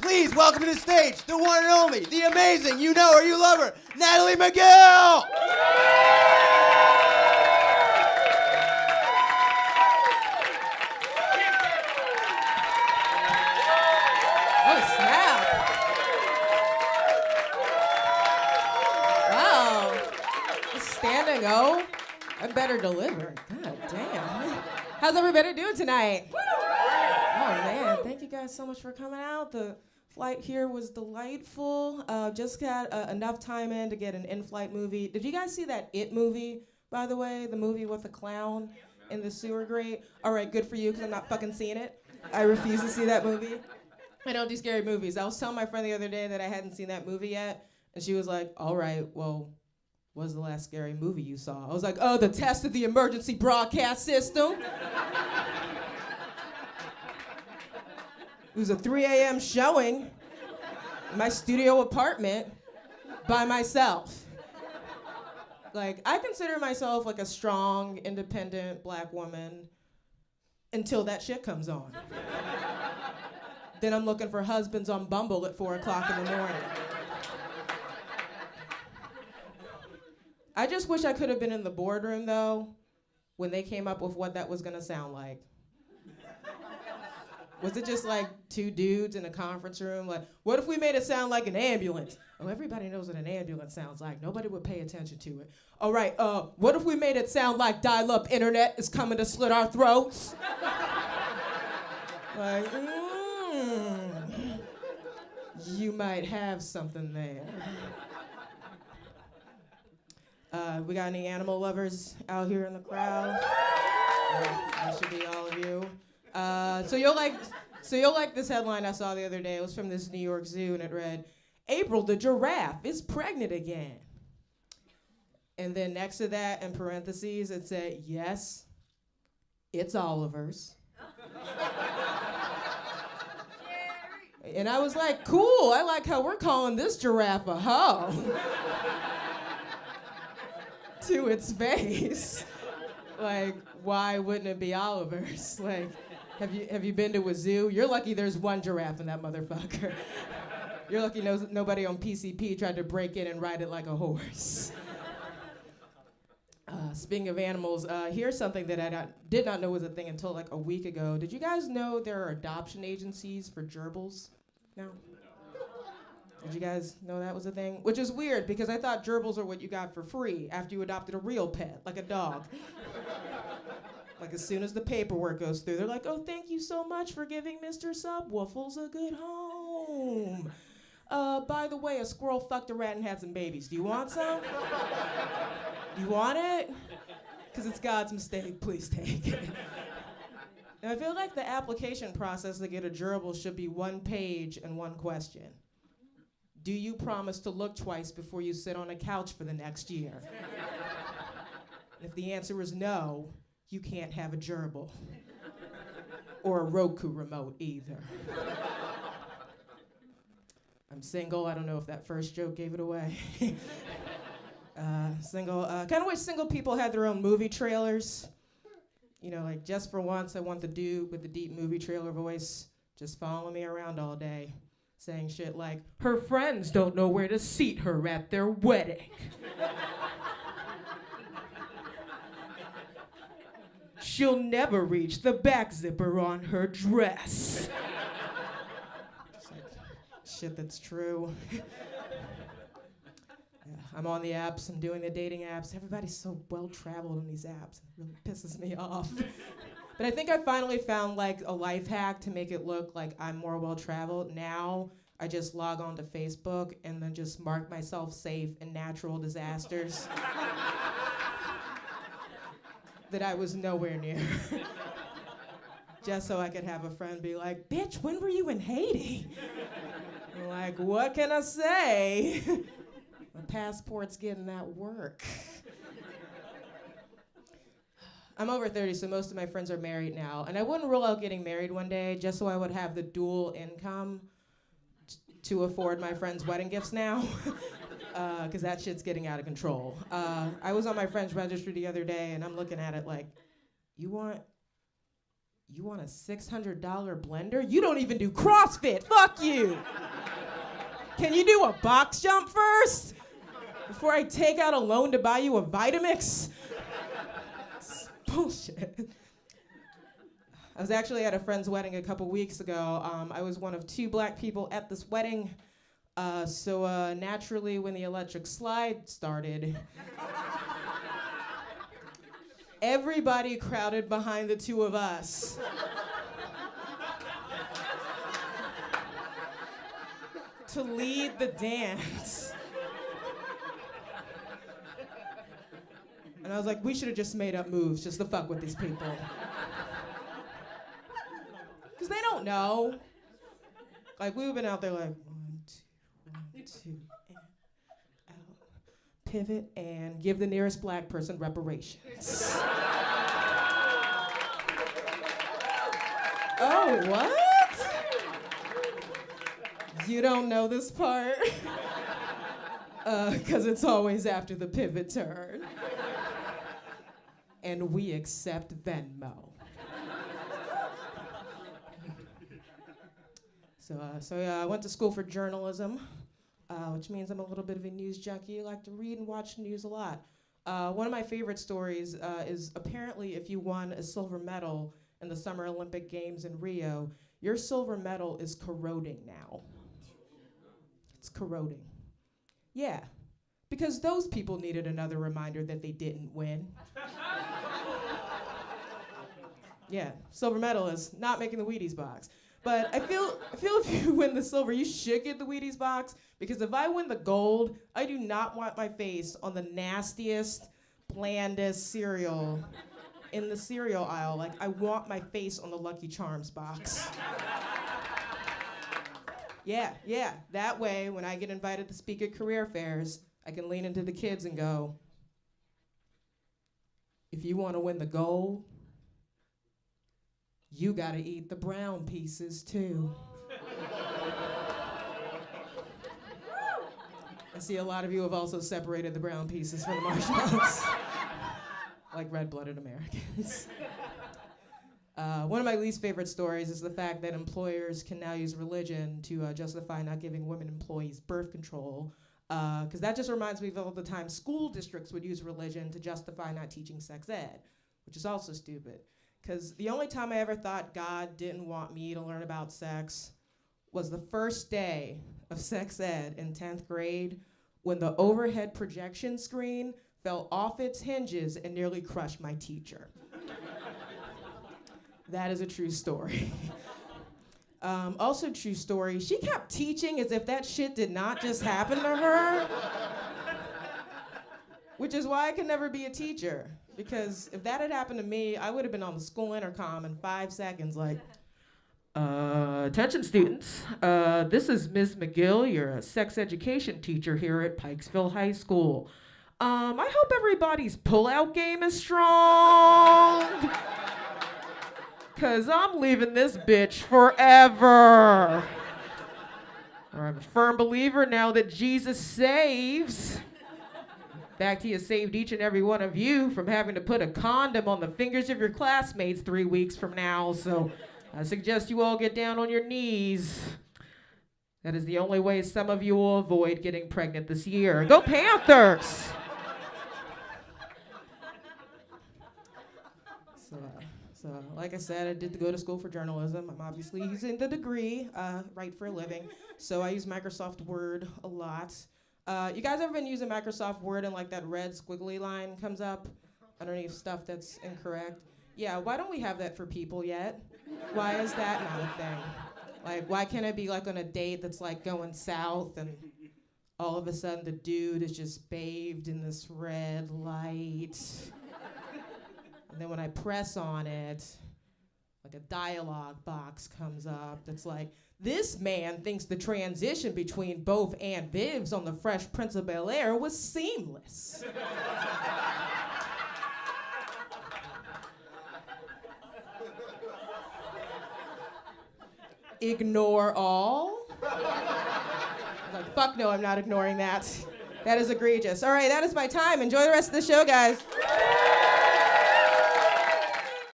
Please welcome to the stage the one and only, the amazing, you know her, you love her, Natalie McGill! Oh, snap. Wow. Standing O. I better deliver. God damn. How's everybody doing tonight? Oh, man. Thank you guys so much for coming out. The flight here was delightful. Just got enough time in to get an in-flight movie. Did you guys see that It movie, by the way? The movie with the clown in the sewer grate? All right, good for you, because I'm not fucking seeing it. I refuse to see that movie. I don't do scary movies. I was telling my friend the other day that I hadn't seen that movie yet, and she was like, all right, well, what was the last scary movie you saw? I was like, oh, The Test of the Emergency Broadcast System. It was a 3 a.m. showing in my studio apartment by myself. Like, I consider myself like a strong, independent black woman until that shit comes on. Then I'm looking for husbands on Bumble at 4 o'clock in the morning. I just wish I could have been in the boardroom, though, when they came up with what that was gonna sound like. Was it just like two dudes in a conference room? Like, what if we made it sound like an ambulance? Oh, everybody knows what an ambulance sounds like. Nobody would pay attention to it. All right, what if we made it sound like dial-up internet is coming to slit our throats? Like, you might have something there. We got any animal lovers out here in the crowd? That should be all of you. So you'll like this headline I saw the other day. It was from this New York zoo, and it read, "April the giraffe is pregnant again." And then next to that, in parentheses, it said, "Yes, it's Oliver's." And I was like, cool, I like how we're calling this giraffe a hoe. To its face. Like, why wouldn't it be Oliver's? Like, have you been to a zoo? You're lucky there's one giraffe in that motherfucker. You're lucky nobody on PCP tried to break in and ride it like a horse. Speaking of animals, here's something that I did not know was a thing until like a week ago. Did you guys know there are adoption agencies for gerbils now? Did you guys know that was a thing? Which is weird, because I thought gerbils are what you got for free after you adopted a real pet, like a dog. Like, as soon as the paperwork goes through, they're like, oh, thank you so much for giving Mr. Subwoofles a good home. By the way, a squirrel fucked a rat and had some babies. Do you want some? You want it? Because it's God's mistake. Please take it. And I feel like the application process to get a gerbil should be one page and one question. Do you promise to look twice before you sit on a couch for the next year? And if the answer is no, you can't have a gerbil. Or a Roku remote either. I'm single. I don't know if that first joke gave it away. Single. Kind of wish single people had their own movie trailers. You know, like, just for once, I want the dude with the deep movie trailer voice just following me around all day, saying shit like, her friends don't know where to seat her at their wedding. She'll never reach the back zipper on her dress. Just like, shit that's true. Yeah, I'm on the apps, I'm doing the dating apps. Everybody's so well-traveled on these apps. It really pisses me off. But I think I finally found like a life hack to make it look like I'm more well-traveled. Now I just log on to Facebook and then just mark myself safe in natural disasters that I was nowhere near. Just so I could have a friend be like, bitch, when were you in Haiti? I'm like, what can I say? My passport's getting that work. I'm over 30, so most of my friends are married now. And I wouldn't rule out getting married one day just so I would have the dual income to afford my friends' wedding gifts now. Because that shit's getting out of control. I was on my friend's registry the other day, and I'm looking at it like, you want You want a $600 blender? You don't even do CrossFit. Fuck you. Can you do a box jump first? Before I take out a loan to buy you a Vitamix? It's bullshit. I was actually at a friend's wedding a couple weeks ago. I was one of 2 black people at this wedding. So naturally, when the electric slide started, everybody crowded behind the 2 of us. To lead the dance. And I was like, we should have just made up moves just to fuck with these people. Because they don't know. Like, we've been out there like, 1, 2, and out. Pivot and give the nearest black person reparations. Oh, what? You don't know this part? Because it's always after the pivot turn. And we accept Venmo. So yeah, I went to school for journalism, which means I'm a little bit of a news junkie. I like to read and watch news a lot. One of my favorite stories is apparently if you won a silver medal in the Summer Olympic Games in Rio, your silver medal is corroding now. It's corroding. Yeah, because those people needed another reminder that they didn't win. Yeah, silver medal is not making the Wheaties box. But I feel if you win the silver, you should get the Wheaties box, because if I win the gold, I do not want my face on the nastiest, blandest cereal in the cereal aisle. Like, I want my face on the Lucky Charms box. Yeah, that way, when I get invited to speak at career fairs, I can lean into the kids and go, if you want to win the gold, you gotta eat the brown pieces too. I see a lot of you have also separated the brown pieces from the marshmallows, like red-blooded Americans. One of my least favorite stories is the fact that employers can now use religion to justify not giving women employees birth control, because that just reminds me of all the time school districts would use religion to justify not teaching sex ed, which is also stupid. Because the only time I ever thought God didn't want me to learn about sex was the first day of sex ed in 10th grade, when the overhead projection screen fell off its hinges and nearly crushed my teacher. That is a true story. Also true story, she kept teaching as if that shit did not just happen to her, which is why I could never be a teacher. Because if that had happened to me, I would have been on the school intercom in 5 seconds, like, attention students, this is Ms. McGill, you're a sex education teacher here at Pikesville High School. I hope everybody's pull-out game is strong, because I'm leaving this bitch forever. I'm a firm believer now that Jesus saves. In fact, he has saved each and every one of you from having to put a condom on the fingers of your classmates 3 weeks from now, so I suggest you all get down on your knees. That is the only way some of you will avoid getting pregnant this year. Go Panthers! So, like I said, I did go to school for journalism. I'm obviously using the degree, write for a living, so I use Microsoft Word a lot. You guys ever been using Microsoft Word and like that red squiggly line comes up underneath stuff that's incorrect? Yeah, why don't we have that for people yet? Why is that not a thing? Like, why can't I be like on a date that's like going south and all of a sudden the dude is just bathed in this red light? And then when I press on it, like a dialogue box comes up that's like, this man thinks the transition between Both and Vivs on the Fresh Prince of Bel-Air was seamless. Ignore all? Like, fuck no, I'm not ignoring that. That is egregious. All right, that is my time. Enjoy the rest of the show, guys.